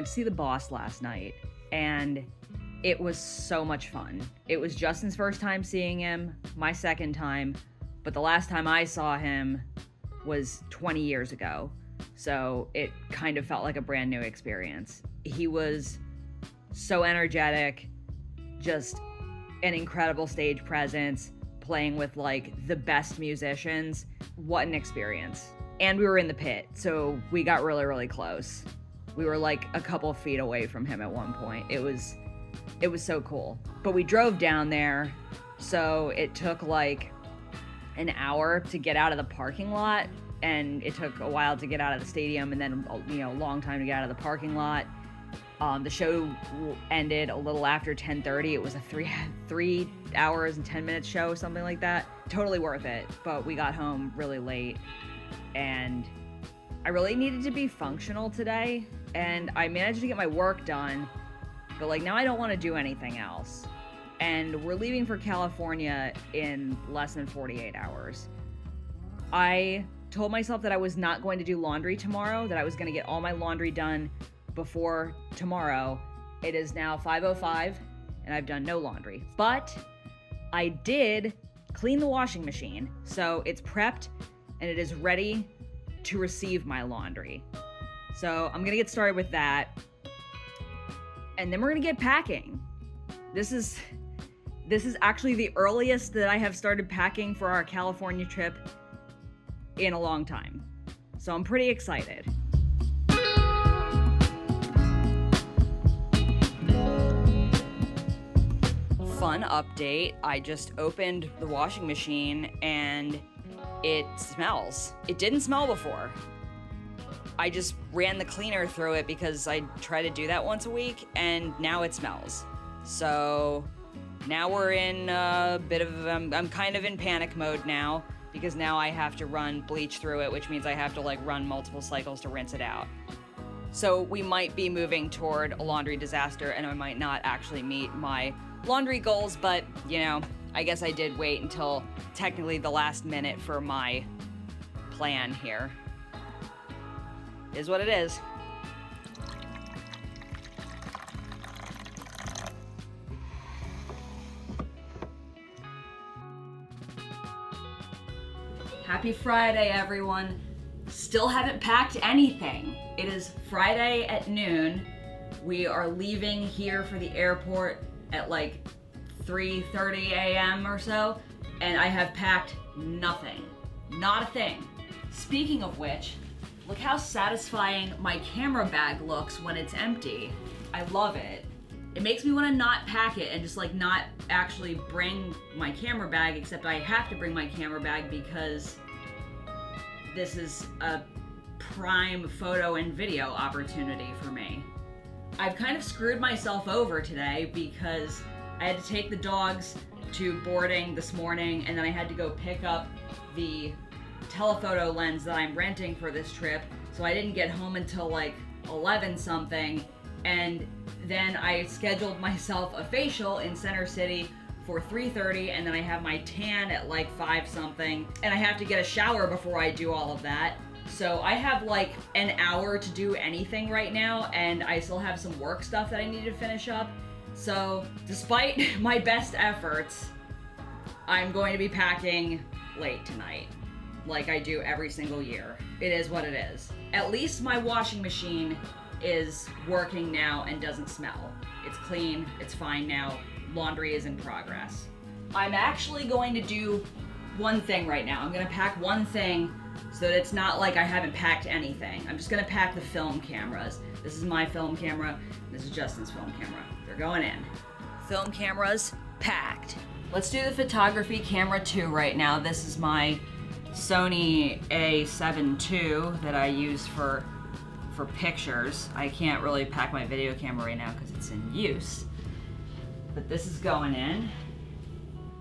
went to see The Boss last night, and it was so much fun. It was Justin's first time seeing him, my second time, but the last time I saw him was 20 years ago. So it kind of felt like a brand new experience. He was so energetic, just an incredible stage presence, playing with like the best musicians. What an experience. And we were in the pit, so we got really, really close. We were like a couple feet away from him at one point. It was so cool. But we drove down there, so it took like an hour to get out of the parking lot, and it took a while to get out of the stadium, and then a long time to get out of the parking lot. The show ended a little after 10:30. It was a 3 hours and 10 minutes show, something like that. Totally worth it, but we got home really late, and I really needed to be functional today, and I managed to get my work done, but like now I don't want to do anything else. And we're leaving for California in less than 48 hours. I told myself that I was not going to do laundry tomorrow, that I was going to get all my laundry done before tomorrow. It is now 5:05 and I've done no laundry, but I did clean the washing machine, so it's prepped and it is ready to receive my laundry. So I'm gonna get started with that, and then we're gonna get packing. This is actually the earliest that I have started packing for our California trip in a long time, so I'm pretty excited. Fun update, I just opened the washing machine and it smells. It didn't smell before. I just ran the cleaner through it because I try to do that once a week, and now it smells. So now we're in a bit of, I'm kind of in panic mode now, because now I have to run bleach through it, which means I have to like run multiple cycles to rinse it out. So we might be moving toward a laundry disaster, and I might not actually meet my laundry goals, but I guess I did wait until technically the last minute for my plan here. Is what it is. Happy Friday, everyone. Still haven't packed anything. It is Friday at noon. We are leaving here for the airport at like 3:30 a.m. or so, and I have packed nothing. Not a thing. Speaking of which, look how satisfying my camera bag looks when it's empty. I love it. It makes me want to not pack it and just like not actually bring my camera bag, except I have to bring my camera bag because this is a prime photo and video opportunity for me. I've kind of screwed myself over today because I had to take the dogs to boarding this morning, and then I had to go pick up the telephoto lens that I'm renting for this trip, so I didn't get home until like 11 something, and then I scheduled myself a facial in Center City for 3:30, and then I have my tan at like 5 something, and I have to get a shower before I do all of that. So I have like an hour to do anything right now, and I still have some work stuff that I need to finish up. So despite my best efforts, I'm going to be packing late tonight, like I do every single year. It is what it is. At least my washing machine is working now and doesn't smell. It's clean, it's fine now. Laundry is in progress. I'm actually going to do one thing right now. I'm gonna pack one thing so that it's not like I haven't packed anything. I'm just gonna pack the film cameras. This is my film camera, this is Justin's film camera. They're going in. Film cameras packed. Let's do the photography camera too right now. This is my Sony A7 II that I use for pictures. I can't really pack my video camera right now because it's in use. But this is going in.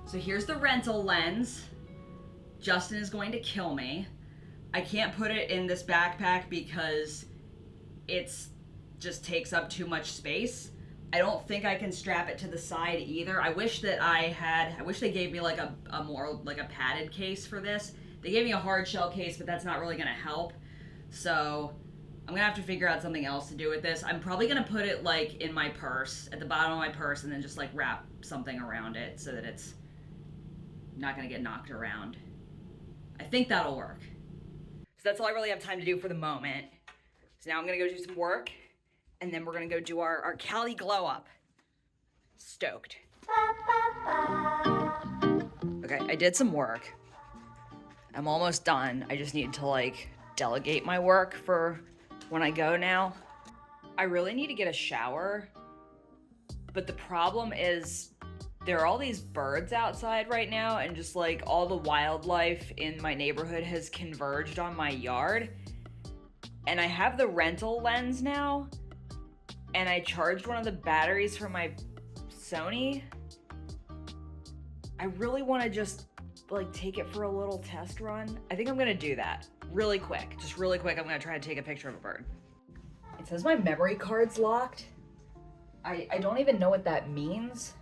So here's the rental lens. Justin is going to kill me. I can't put it in this backpack because it's just takes up too much space. I don't think I can strap it to the side either. I wish they gave me like a more like a padded case for this. They gave me a hard shell case, but that's not really gonna help. So I'm gonna have to figure out something else to do with this. I'm probably gonna put it like in my purse, at the bottom of my purse, and then just like wrap something around it so that it's not gonna get knocked around. I think that'll work. So that's all I really have time to do for the moment. So now I'm gonna go do some work, and then we're gonna go do our Cali glow up. Stoked. Okay, I did some work. I'm almost done. I just need to like delegate my work for when I go now. I really need to get a shower, but the problem is there are all these birds outside right now, and just like all the wildlife in my neighborhood has converged on my yard. And I have the rental lens now, and I charged one of the batteries for my Sony. I really want to just like take it for a little test run. I think I'm gonna do that really quick. Just really quick, I'm gonna try to take a picture of a bird. It says my memory card's locked. I don't even know what that means.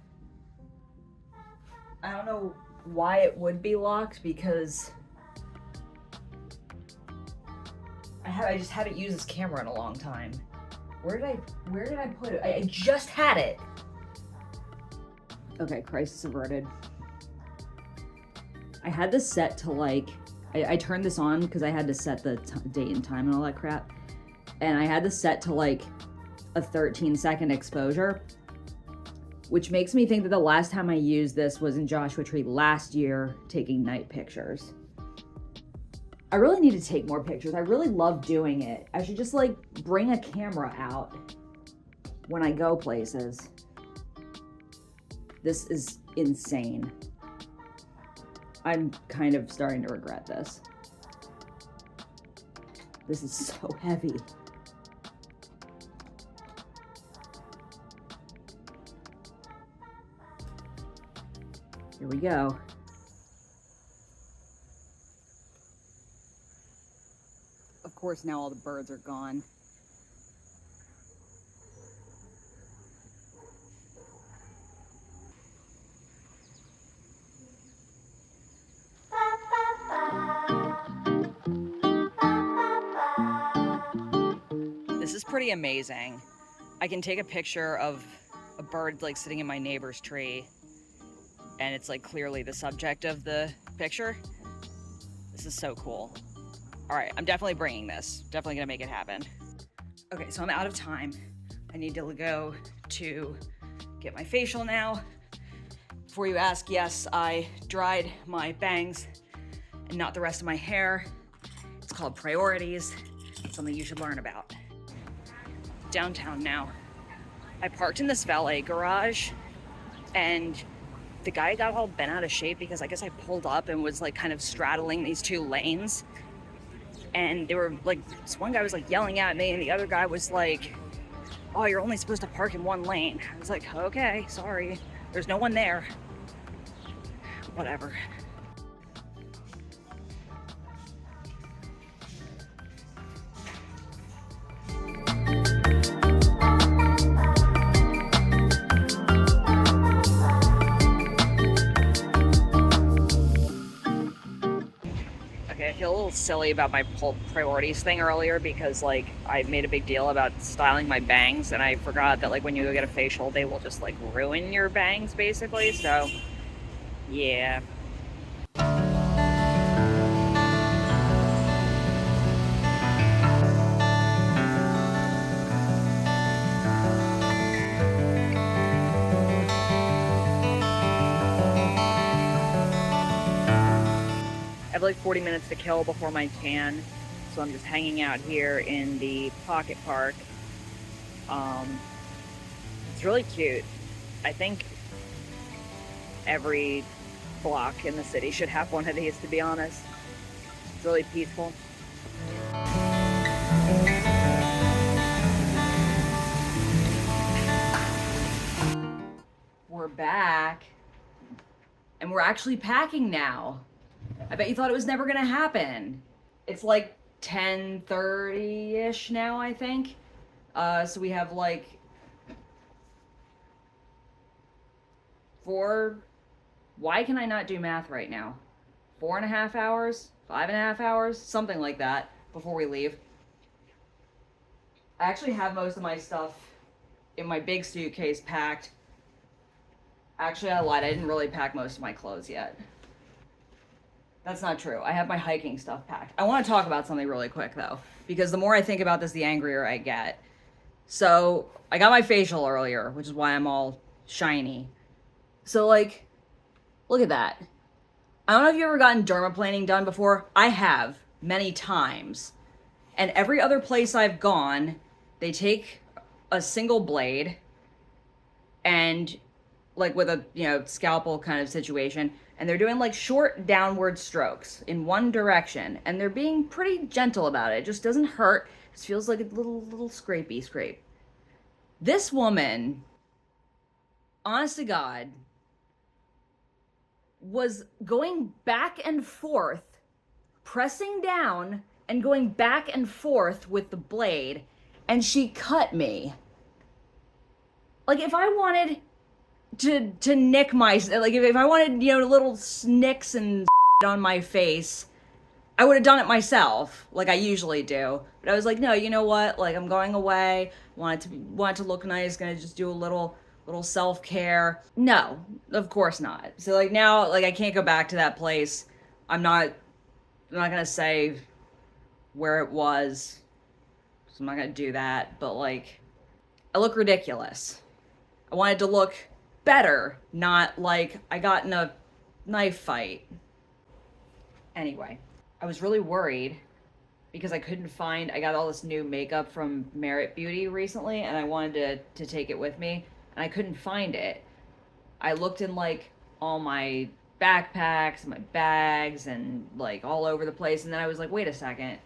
I don't know why it would be locked, because I just haven't used this camera in a long time. Where did I put it? I just had it. Okay, crisis averted. I had this set to like, I turned this on because I had to set the date and time and all that crap. And I had this set to like a 13-second exposure, which makes me think that the last time I used this was in Joshua Tree last year taking night pictures. I really need to take more pictures. I really love doing it. I should just like bring a camera out when I go places. This is insane. I'm kind of starting to regret this. This is so heavy. Here we go. Of course, now all the birds are gone. This is pretty amazing. I can take a picture of a bird like sitting in my neighbor's tree, and it's like clearly the subject of the picture. This is so cool. All right, I'm definitely bringing this. Definitely gonna make it happen. Okay, so I'm out of time. I need to go to get my facial now. Before you ask, yes, I dried my bangs and not the rest of my hair. It's called priorities. It's something you should learn about. Downtown now. I parked in this valet garage, and the guy got all bent out of shape because I guess I pulled up and was like kind of straddling these two lanes. And they were like, this one guy was like yelling at me, and the other guy was like, oh, you're only supposed to park in one lane. I was like, okay, sorry. There's no one there. Whatever. I feel a little silly about my whole priorities thing earlier, because like I made a big deal about styling my bangs, and I forgot that like when you go get a facial, they will just like ruin your bangs basically. So yeah. I have like 40 minutes to kill before my tan, so I'm just hanging out here in the pocket park. It's really cute. I think every block in the city should have one of these, to be honest. It's really peaceful. We're back, and we're actually packing now. I bet you thought it was never gonna happen. It's like 10:30-ish now, I think. So we have like 4, why can I not do math right now? 4.5 hours, 5.5 hours, something like that before we leave. I actually have most of my stuff in my big suitcase packed. Actually, I lied. I didn't really pack most of my clothes yet. That's not true. I have my hiking stuff packed. I want to talk about something really quick, though, because the more I think about this, the angrier I get. So, I got my facial earlier, which is why I'm all shiny. So, like, look at that. I don't know if you've ever gotten dermaplaning done before. I have, many times. And every other place I've gone, they take a single blade and, like, with a, you know, scalpel kind of situation, and they're doing, like, short downward strokes in one direction, and they're being pretty gentle about it. It just doesn't hurt. It just feels like a little scrapey scrape. This woman, honest to God, was going back and forth, pressing down and going back and forth with the blade, and she cut me. Like, if I wanted to nick my, like, if I wanted, you know, little snicks and on my face, I would have done it myself, like I usually do. But I was like, no, you know what? Like, I'm going away, want it to look nice, gonna just do a little self-care. No, of course not. So, like, now, like, I can't go back to that place. I'm not gonna say where it was, so I'm not gonna do that. But, like, I look ridiculous. I wanted to look better, not like I got in a knife fight. Anyway, I was really worried because I couldn't find, I got all this new makeup from Merit Beauty recently, and I wanted to take it with me, and I couldn't find it. I looked in, like, all my backpacks and my bags and, like, all over the place, and then I was like, wait a second.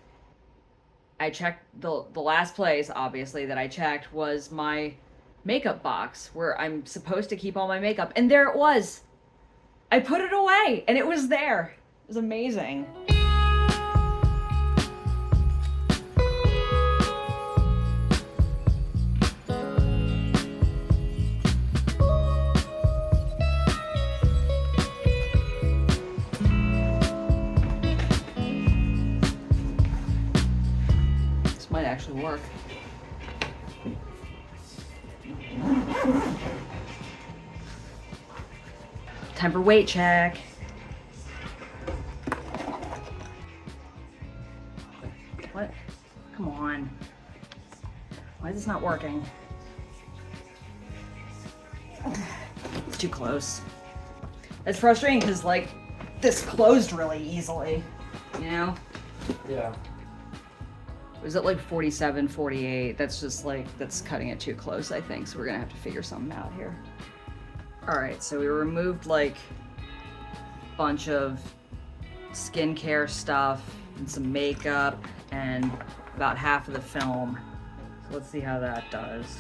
I checked, the last place, obviously, that I checked was my makeup box where I'm supposed to keep all my makeup, and there it was. I put it away, and it was there. It was amazing. This might actually work. Time for weight check. What? Come on. Why is this not working? It's too close. It's frustrating because, like, this closed really easily, you know? Yeah. It was at like 47, 48. That's just like, that's cutting it too close, I think. So we're gonna have to figure something out here. All right, so we removed like a bunch of skincare stuff and some makeup and about half of the film. So let's see how that does.